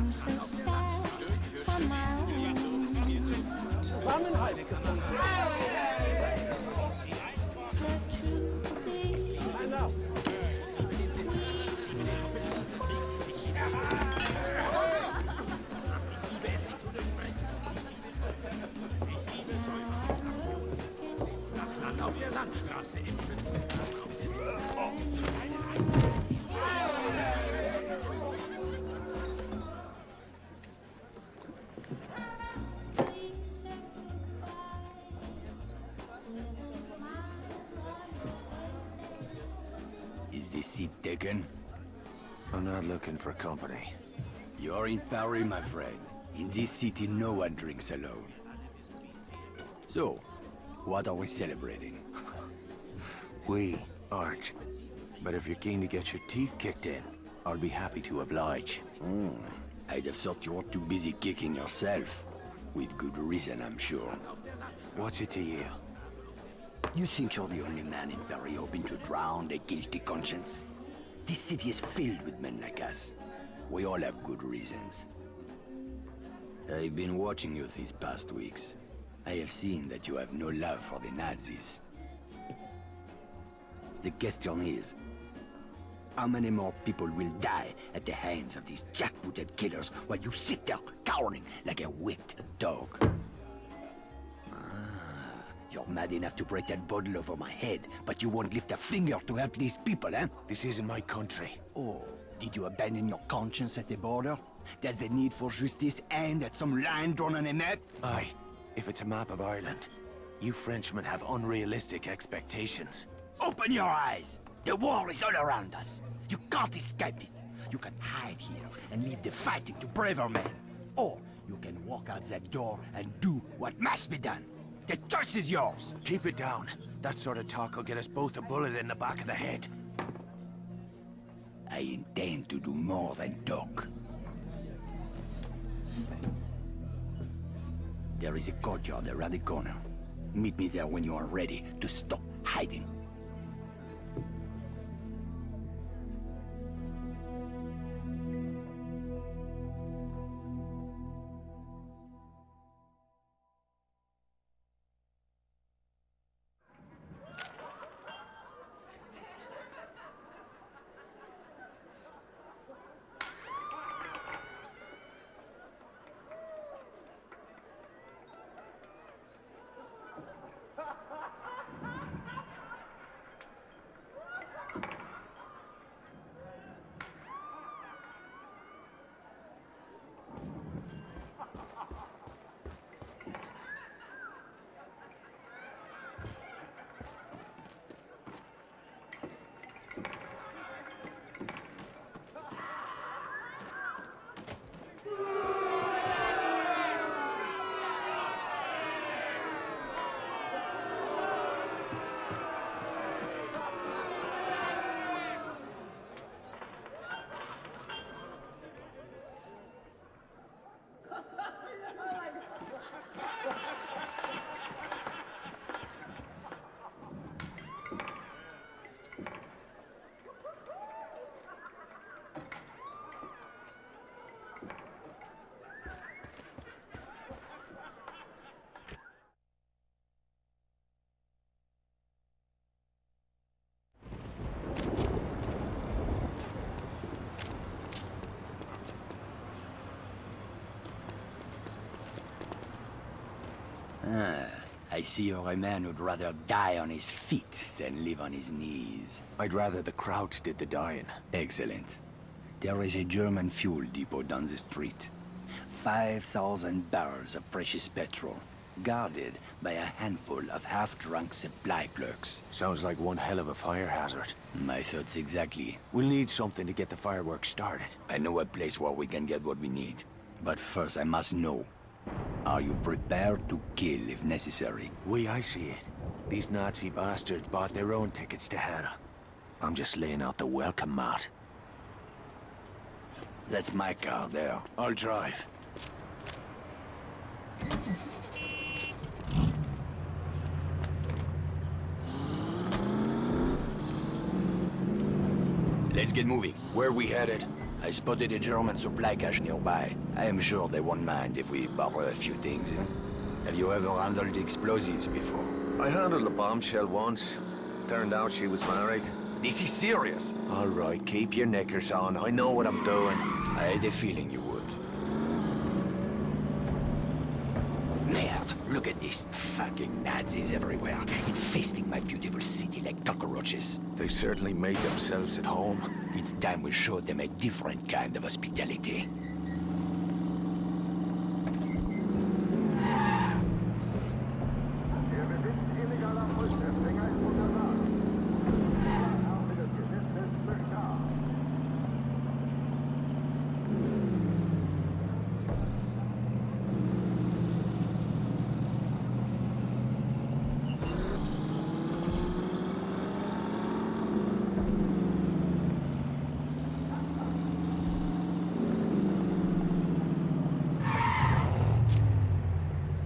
I'm so sad on my own. Zusammenhalt gefunden. The truth is, Find out. Auf der Landstraße im Schützengraben auf der we said goodbye with a smile on your face. Is this seat taken? I'm not looking for company. You're in Paris, my friend. In this city, no one drinks alone. So, what are we celebrating? We aren't. But if you're keen to get your teeth kicked in, I'll be happy to oblige. I'd have thought you were too busy kicking yourself. With good reason, I'm sure. What's it to you? You think you're the only man in Paris hoping to drown a guilty conscience? This city is filled with men like us. We all have good reasons. I've been watching you these past weeks. I have seen that you have no love for the Nazis. The question is, how many more people will die at the hands of these jackbooted killers while you sit there cowering like a whipped dog? You're mad enough to break that bottle over my head, but you won't lift a finger to help these people, eh? This isn't my country. Oh, did you abandon your conscience at the border? Does the need for justice end at some line drawn on a map? Aye, if it's a map of Ireland. You Frenchmen have unrealistic expectations. Open your eyes! The war is all around us. You can't escape it. You can hide here and leave the fighting to braver men. Or you can walk out that door and do what must be done. The choice is yours. Keep it down. That sort of talk will get us both a bullet in the back of the head. I intend to do more than talk. There is a courtyard around the corner. Meet me there when you are ready to stop hiding. I see you're a man who'd rather die on his feet than live on his knees. I'd rather the Krauts did the dying. Excellent. There is a German fuel depot down the street. 5,000 barrels of precious petrol, guarded by a handful of half-drunk supply clerks. Sounds like one hell of a fire hazard. My thoughts exactly. We'll need something to get the fireworks started. I know a place where we can get what we need. But first I must know. Are you prepared to kill if necessary? I see it. These Nazi bastards bought their own tickets to hell. I'm just laying out the welcome mat. That's my car there. I'll drive. Let's get moving. Where are we headed? I spotted a German supply cache nearby. I am sure they won't mind if we borrow a few things. Have you ever handled explosives before? I handled a bombshell once. Turned out she was married. This is serious. All right, keep your knickers on. I know what I'm doing. I had a feeling you would. Merde, look at these fucking Nazis everywhere, infesting my beautiful city like cockroaches. They certainly made themselves at home. It's time we showed them a different kind of hospitality.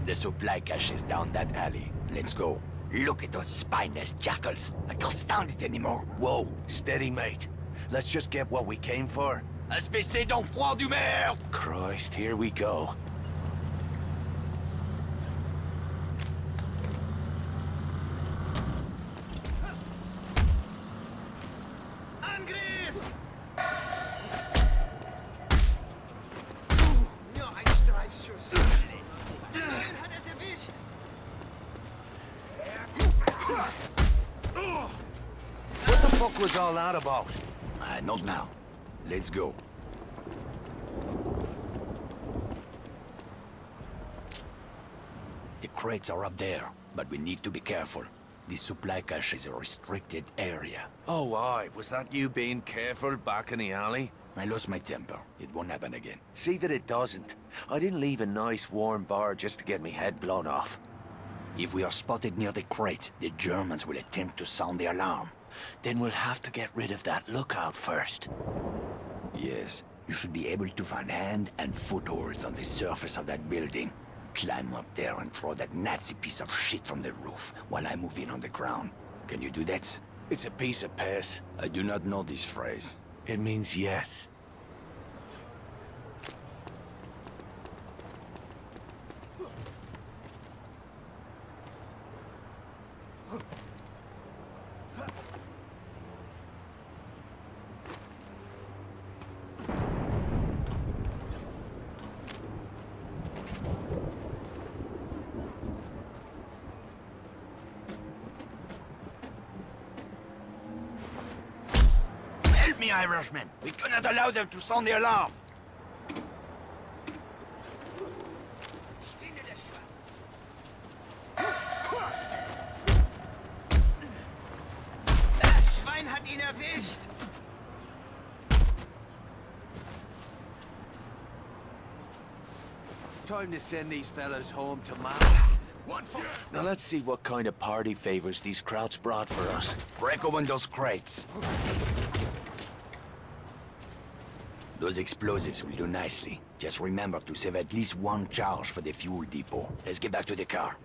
The supply cache is down that alley. Let's go. Look at those spineless jackals. I can't stand it anymore. Whoa, steady, mate. Let's just get what we came for. Espèce d'enfant du merde! Christ, here we go. What the fuck was all that about? Not now. Let's go. The crates are up there, but we need to be careful. This supply cache is a restricted area. Oh, aye. Was that you being careful back in the alley? I lost my temper. It won't happen again. See that it doesn't. I didn't leave a nice warm bar just to get me head blown off. If we are spotted near the crates, the Germans will attempt to sound the alarm. Then we'll have to get rid of that lookout first. Yes, you should be able to find hand and footholds on the surface of that building. Climb up there and throw that Nazi piece of shit from the roof while I move in on the ground. Can you do that? It's a piece of piss. I do not know this phrase. It means yes. Help me, Irishman! We cannot allow them to sound the alarm! Das Schwein hat ihn erwischt! Time to send these fellas home to mama. Now let's see what kind of party favors these krauts brought for us. Break open those crates. Those explosives will do nicely. Just remember to save at least one charge for the fuel depot. Let's get back to the car.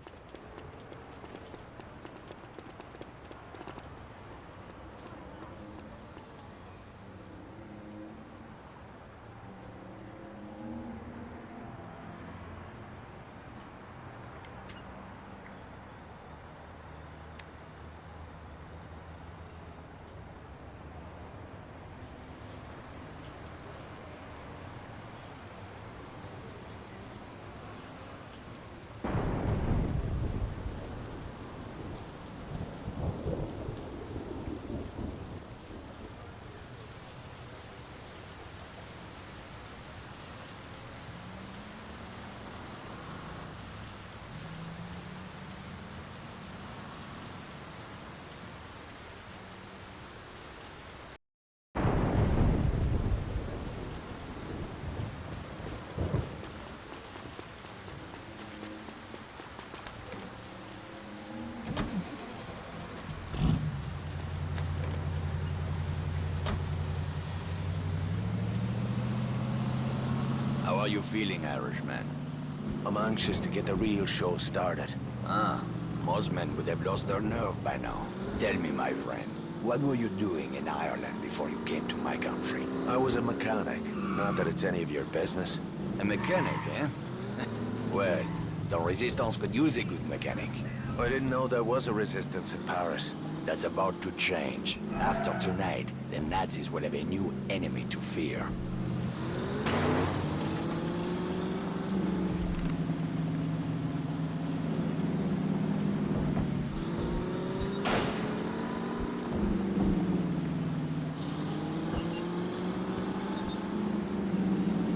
How are you feeling, Irishman? I'm anxious to get the real show started. Most men would have lost their nerve by now. Tell me, my friend, What were you doing in Ireland before you came to my country? I was a mechanic. Not that it's any of your business. A mechanic, eh? Well, the Resistance could use a good mechanic. I didn't know there was a resistance in Paris. That's about to change. After tonight, the Nazis will have a new enemy to fear.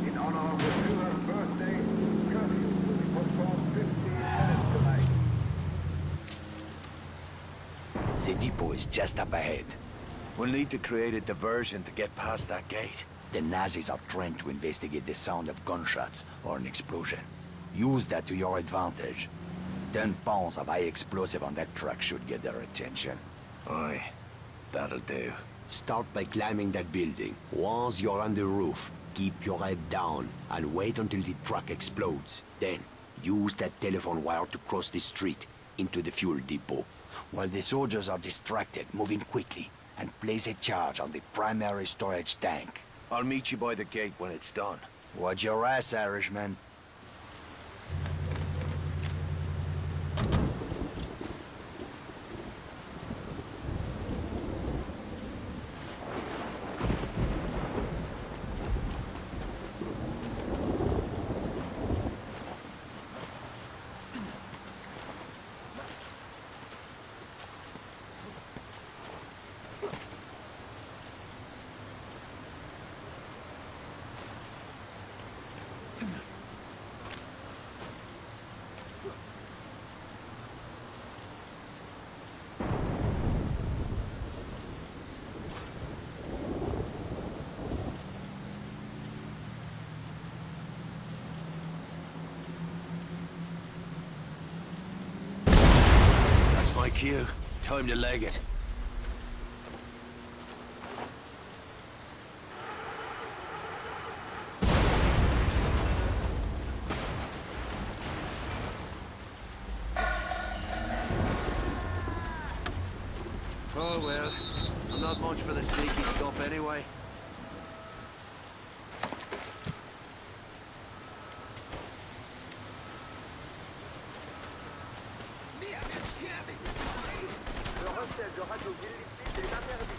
In honor of the Führer's birthday, curfew will be postponed 15 minutes tonight. The depot is just up ahead. We'll need to create a diversion to get past that gate. The Nazis are trained to investigate the sound of gunshots or an explosion. Use that to your advantage. 10 pounds of high explosive on that truck should get their attention. Aye, that'll do. Start by climbing that building. Once you're on the roof, keep your head down and wait until the truck explodes. Then, use that telephone wire to cross the street into the fuel depot. While the soldiers are distracted, move in quickly and place a charge on the primary storage tank. I'll meet you by the gate when it's done. Watch your ass, Irishman. That's my cue. Time to leg it. Oh well, I'm not much for the sneaky stuff anyway. Le recel de radio illicite est interdit.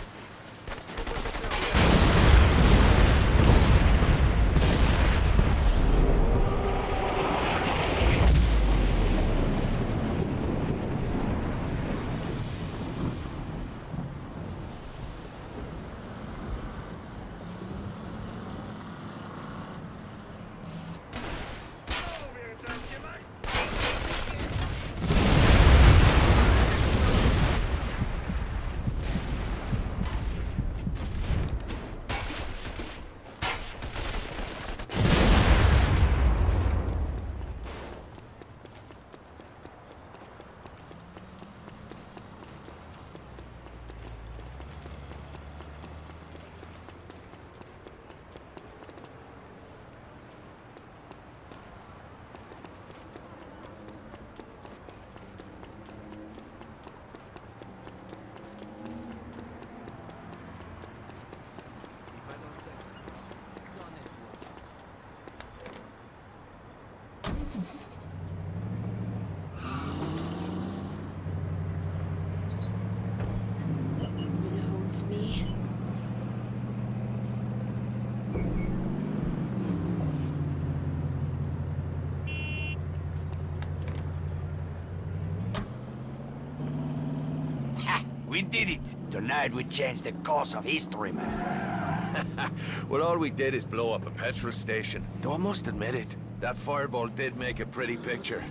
It holds me. Ha! We did it! Tonight we changed the course of history, my friend. Well, all we did is blow up a petrol station. Though I must admit it, that fireball did make a pretty picture.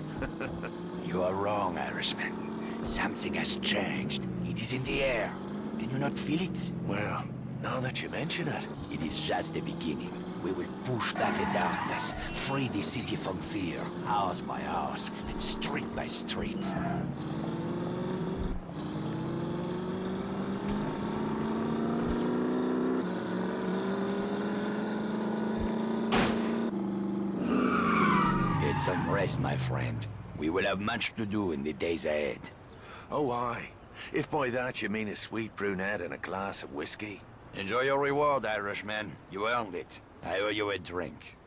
You are wrong, Irishman. Something has changed. It is in the air. Can you not feel it? Well, now that you mention it. It is just the beginning. We will push back the darkness, free the city from fear, house by house, and street by street. Get some rest, my friend. We will have much to do in the days ahead. Oh, aye. If by that you mean a sweet brunette and a glass of whiskey. Enjoy your reward, Irishman. You earned it. I owe you a drink.